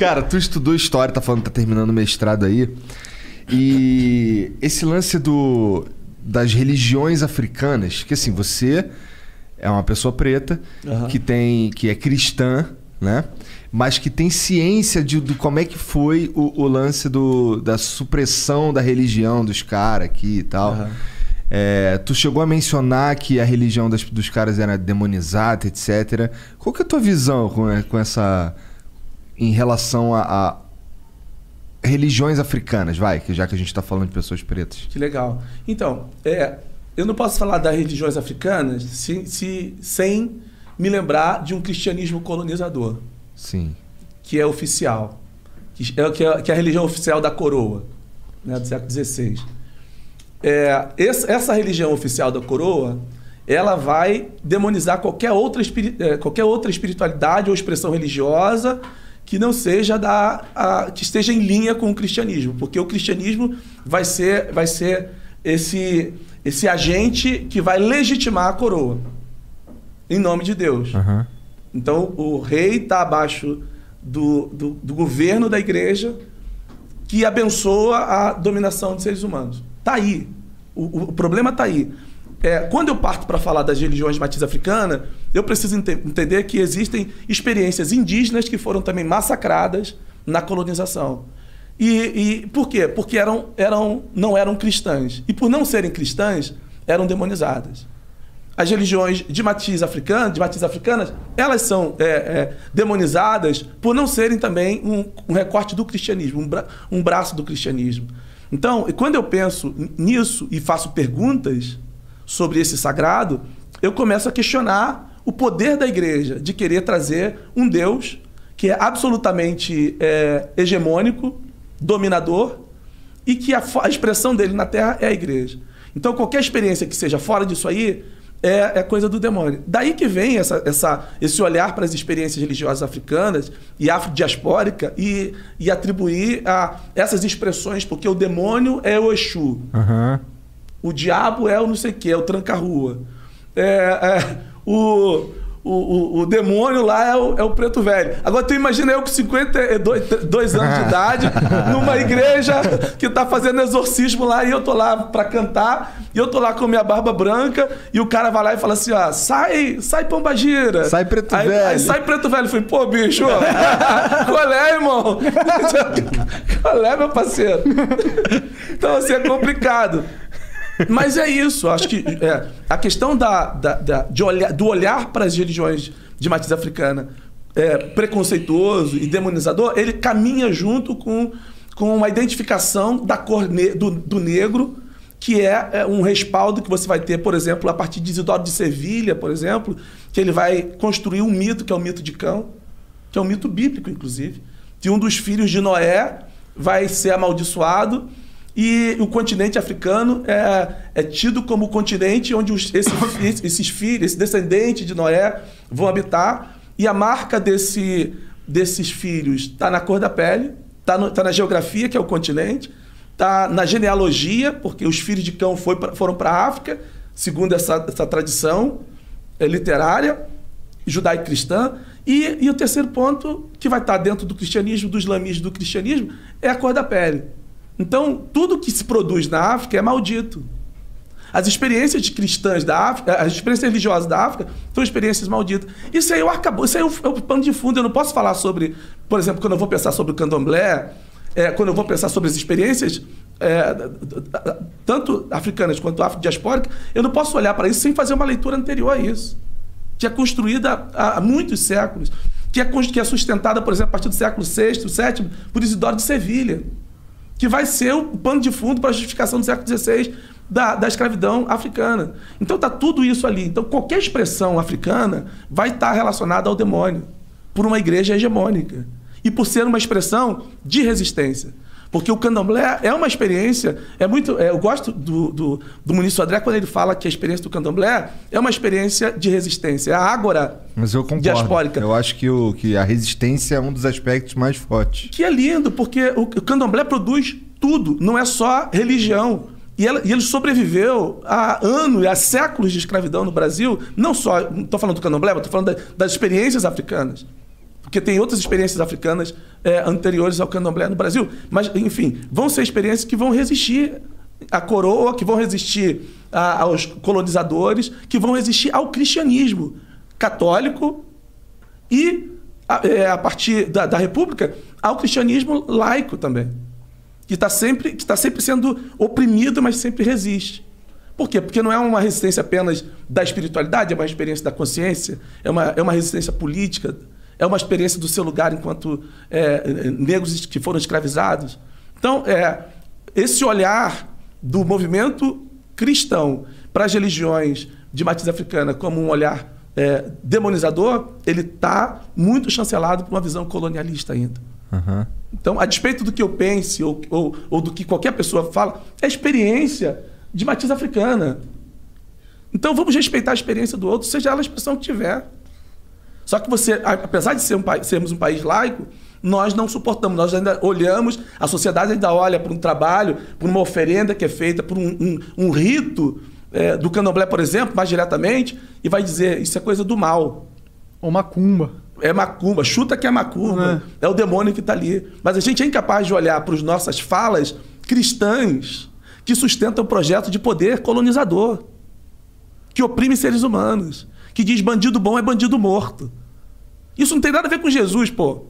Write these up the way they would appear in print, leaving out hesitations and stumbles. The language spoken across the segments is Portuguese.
Cara, tu estudou história, tá falando que tá terminando o mestrado aí. E esse lance das religiões africanas, que assim, você é uma pessoa preta, que é cristã, né? Mas que tem ciência de como é que foi o lance da supressão da religião dos caras aqui e tal. Tu chegou a mencionar que a religião dos caras era demonizada, etc. Qual que é a tua visão com essa... em relação a religiões africanas, já que a gente está falando de pessoas pretas? Que legal. Então, eu não posso falar das religiões africanas sem me lembrar de um cristianismo colonizador. Sim. Que é oficial. Que é a religião oficial da coroa, né, do século XVI. Essa religião oficial da coroa, ela vai demonizar qualquer outra espiritualidade ou expressão religiosa que não seja que esteja em linha com o cristianismo, porque o cristianismo vai ser esse agente que vai legitimar a coroa em nome de Deus. Então o rei está abaixo do governo da igreja, que abençoa a dominação de seres humanos. Está aí. O problema está aí. Quando eu parto para falar das religiões de matriz africana, eu preciso entender que existem experiências indígenas que foram também massacradas na colonização. E por quê? Porque não eram cristãs. E por não serem cristãs, eram demonizadas. As religiões de matriz africanas, elas são demonizadas por não serem também um recorte do cristianismo, um braço do cristianismo. Então, quando eu penso nisso e faço perguntas sobre esse sagrado, eu começo a questionar o poder da igreja de querer trazer um Deus que é absolutamente hegemônico, dominador, e que a expressão dele na Terra é a igreja. Então, qualquer experiência que seja fora disso aí é coisa do demônio. Daí que vem esse olhar para as experiências religiosas africanas e afrodiaspórica e atribuir a essas expressões, porque o demônio é o Exu. O diabo é o não sei o que, é o tranca-rua. O demônio lá é o preto velho. Agora tu imagina eu com 52 anos de idade, numa igreja que tá fazendo exorcismo lá, e eu tô lá pra cantar, e eu tô lá com minha barba branca, e o cara vai lá e fala assim, ó, sai pombagira. Sai preto velho. Aí sai preto velho. Eu falei, pô, bicho, qual é, irmão? Qual é, meu parceiro? Então, assim, é complicado. Mas é isso, acho que a questão do olhar para as religiões de matriz africana preconceituoso e demonizador, ele caminha junto com uma identificação da cor do negro, que é um respaldo que você vai ter, por exemplo, a partir de Isidoro de Sevilha, por exemplo, que ele vai construir um mito, que é o mito de Cão, que é um mito bíblico, inclusive, que um dos filhos de Noé vai ser amaldiçoado. E o continente africano é tido como o continente onde esses filhos, esse descendente de Noé vão habitar. E a marca desses filhos está na cor da pele, está na geografia, que é o continente, está na genealogia, porque os filhos de Cão foram para a África, segundo essa tradição literária judaico-cristã. E o terceiro ponto, que vai estar dentro do cristianismo, do islamismo, do cristianismo, é a cor da pele. Então, tudo que se produz na África é maldito. As experiências cristãs da África, as experiências religiosas da África, são experiências malditas. Isso aí é o pano de fundo. Eu não posso falar sobre, por exemplo, quando eu vou pensar sobre o candomblé, quando eu vou pensar sobre as experiências, tanto africanas quanto afrodiaspóricas, eu não posso olhar para isso sem fazer uma leitura anterior a isso, que é construída há muitos séculos, que é sustentada, por exemplo, a partir do século VI, VII, por Isidoro de Sevilha, que vai ser o pano de fundo para a justificação do século XVI da escravidão africana. Então está tudo isso ali. Então qualquer expressão africana vai estar relacionada ao demônio, por uma igreja hegemônica. E por ser uma expressão de resistência. Porque o candomblé é uma experiência... eu gosto do Muniz Sodré quando ele fala que a experiência do candomblé é uma experiência de resistência. É a ágora diaspórica. Mas eu concordo. Eu acho que a resistência é um dos aspectos mais fortes. Que é lindo, porque o candomblé produz tudo. Não é só religião. E ele sobreviveu há anos, há séculos de escravidão no Brasil. Não estou falando do candomblé, mas estou falando das experiências africanas. Porque tem outras experiências africanas anteriores ao candomblé no Brasil. Mas, enfim, vão ser experiências que vão resistir à coroa, que vão resistir aos colonizadores, que vão resistir ao cristianismo católico e, a partir da República, ao cristianismo laico também, que está sempre sendo oprimido, mas sempre resiste. Por quê? Porque não é uma resistência apenas da espiritualidade, é uma experiência da consciência, é uma resistência política, é uma experiência do seu lugar enquanto negros que foram escravizados. Então, esse olhar do movimento cristão para as religiões de matriz africana como um olhar demonizador, ele está muito chancelado por uma visão colonialista ainda. Uhum. Então, a despeito do que eu pense ou do que qualquer pessoa fala, é experiência de matriz africana. Então, vamos respeitar a experiência do outro, seja ela a expressão que tiver. Só que apesar de sermos um país laico, nós não suportamos, nós ainda olhamos, a sociedade ainda olha para um trabalho, por uma oferenda que é feita, por um rito do candomblé, por exemplo, mais diretamente, e vai dizer, isso é coisa do mal. Ou macumba. É macumba, chuta que é macumba, é o demônio que está ali. Mas a gente é incapaz de olhar para as nossas falas cristãs que sustentam o projeto de poder colonizador, que oprime seres humanos, que diz bandido bom é bandido morto. Isso não tem nada a ver com Jesus, pô.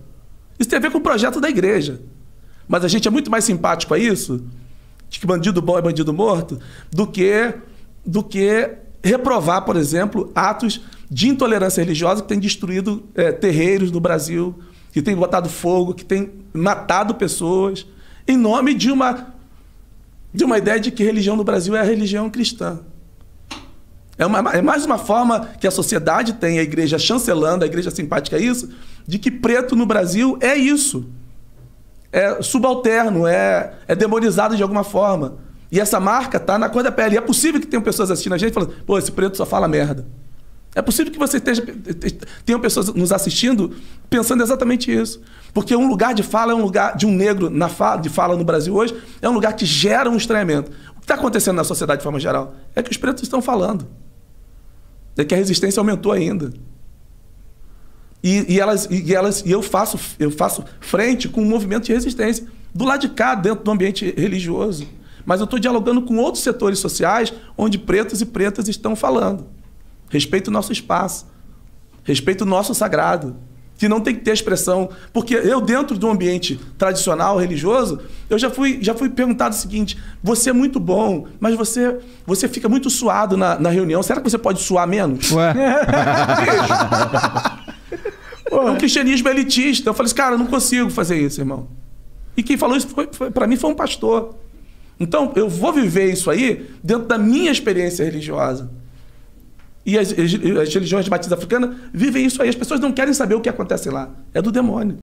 Isso tem a ver com o projeto da igreja. Mas a gente é muito mais simpático a isso, de que bandido bom é bandido morto, do que reprovar, por exemplo, atos de intolerância religiosa que têm destruído terreiros no Brasil, que têm botado fogo, que têm matado pessoas, em nome de uma ideia de que religião no Brasil é a religião cristã. É mais uma forma que a sociedade tem, a igreja chancelando, a igreja simpática a isso, de que preto no Brasil é isso. É subalterno, é demonizado de alguma forma. E essa marca está na cor da pele. E é possível que tenham pessoas assistindo a gente falando, pô, esse preto só fala merda. É possível que você tenham pessoas nos assistindo pensando exatamente isso. Porque um lugar de fala é um lugar de um negro de fala no Brasil hoje, é um lugar que gera um estranhamento. O que está acontecendo na sociedade de forma geral é que os pretos estão falando. É que a resistência aumentou ainda. E eu faço frente com um movimento de resistência do lado de cá, dentro do ambiente religioso. Mas eu estou dialogando com outros setores sociais onde pretos e pretas estão falando. Respeito o nosso espaço. Respeito o nosso sagrado. Que não tem que ter expressão. Porque eu, dentro de um ambiente tradicional, religioso, eu já fui perguntado o seguinte, você é muito bom, mas você fica muito suado na reunião. Será que você pode suar menos? Ué. O cristianismo é elitista. Eu falei assim, cara, eu não consigo fazer isso, irmão. E quem falou isso para mim foi um pastor. Então, eu vou viver isso aí dentro da minha experiência religiosa. E as religiões de matriz africana vivem isso aí. As pessoas não querem saber o que acontece lá. É do demônio.